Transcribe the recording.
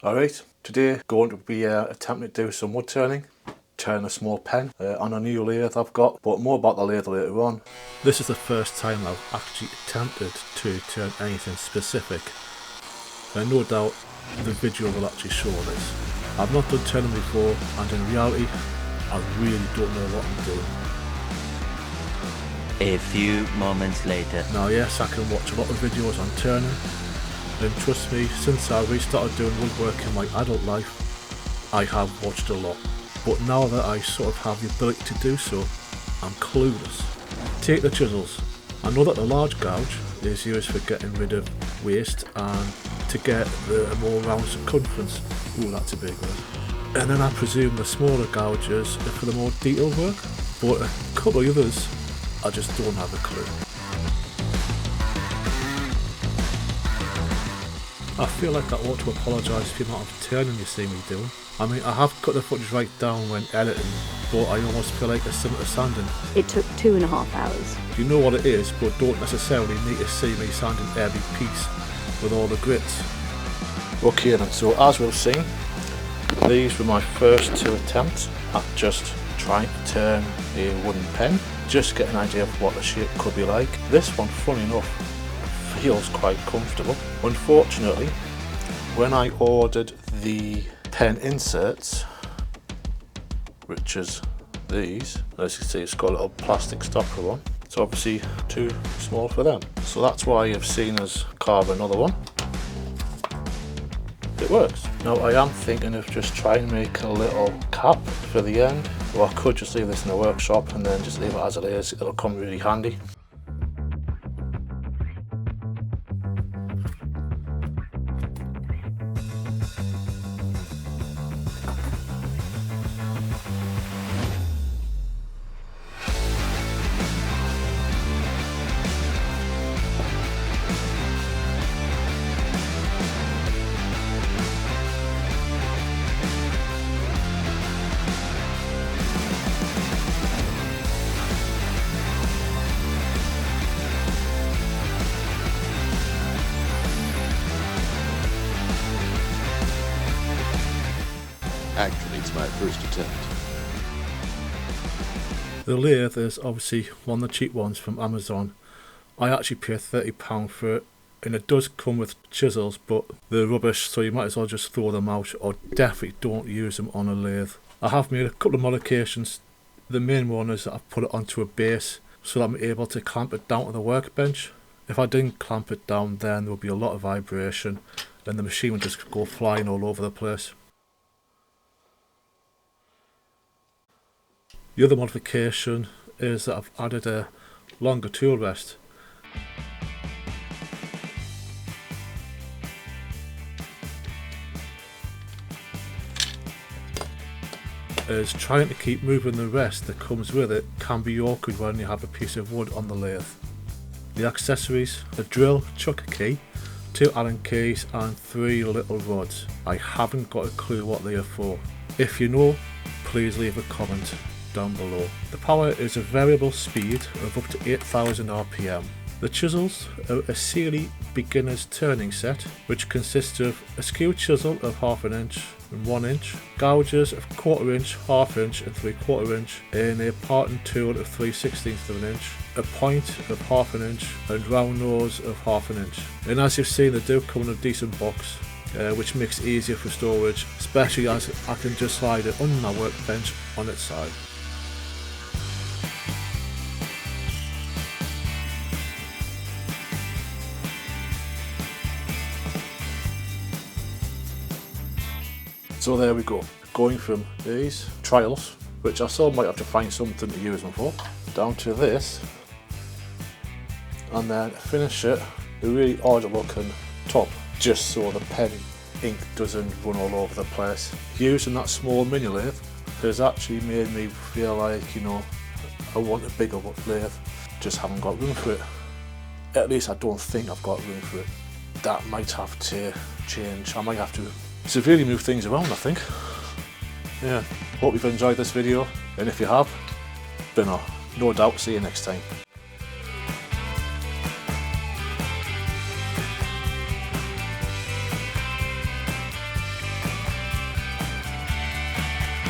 Alright, today going to be attempting to do some wood turning a small pen on a new lathe I've got, but more about the lathe later on. This is the first time I've actually attempted to turn anything specific, and no doubt the video will actually show this. I've not done turning before, and in reality I really don't know what I'm doing. A few moments later. Now yes, I can watch a lot of videos on turning, and trust me, since I restarted doing woodwork in my adult life, I have watched a lot. But now that I sort of have the ability to do so, I'm clueless. Take the chisels. I know that the large gouge is used for getting rid of waste and to get the more round circumference. Ooh, that's a big word. And then I presume the smaller gouges are for the more detailed work, but a couple of others I just don't have a clue. I feel like I ought to apologise for the amount of turning you see me doing. I mean, I have cut the footage right down when editing, but I almost feel like it's similar to sanding. It took 2.5 hours. You know what it is, but don't necessarily need to see me sanding every piece with all the grits. Okay then, so as we've seen, these were my first two attempts at just trying to turn a wooden pen, just get an idea of what the shape could be like. This one, funny enough, feels quite comfortable. Unfortunately, when I ordered the pen inserts, which is these, as you can see it's got a little plastic stopper one, it's obviously too small for them, so that's why you've seen us carve another one. It works. Now I am thinking of just trying to make a little cap for the end, or I could just leave this in the workshop and then just leave it as it is. It'll come really handy. Actually, it's my first attempt. The lathe is obviously one of the cheap ones from Amazon. I actually paid £30 for it, and it does come with chisels, but they're rubbish, so you might as well just throw them out, or definitely don't use them on a lathe. I have made a couple of modifications. The main one is that I've put it onto a base so that I'm able to clamp it down to the workbench. If I didn't clamp it down, then there would be a lot of vibration and the machine would just go flying all over the place. The other modification is that I've added a longer tool rest. As trying to keep moving the rest that comes with it can be awkward when you have a piece of wood on the lathe. The accessories: a drill, chucker key, 2 Allen keys and 3 little rods. I haven't got a clue what they are for. If you know, please leave a comment down below. The power is a variable speed of up to 8,000 RPM. The chisels are a Sony beginner's turning set, which consists of a skew chisel of 1/2 inch and 1 inch, gouges of 1/4 inch, 1/2 inch and 3/4 inch, and a parting tool of 3/16 of an inch, a point of 1/2 inch and round nose of 1/2 inch. And as you've seen, they do come in a decent box, which makes it easier for storage, especially as I can just slide it under my workbench on its side. So there we go, going from these trials, which I still might have to find something to use them for, down to this, and then finish it a really odd looking top, just so the pen ink doesn't run all over the place. Using that small mini lathe has actually made me feel like, you know, I want a bigger lathe, just haven't got room for it. At least I don't think I've got room for it. That might have to change. I might have to severely move things around, I think. Yeah, hope you've enjoyed this video, and if you have, then no doubt see you next time.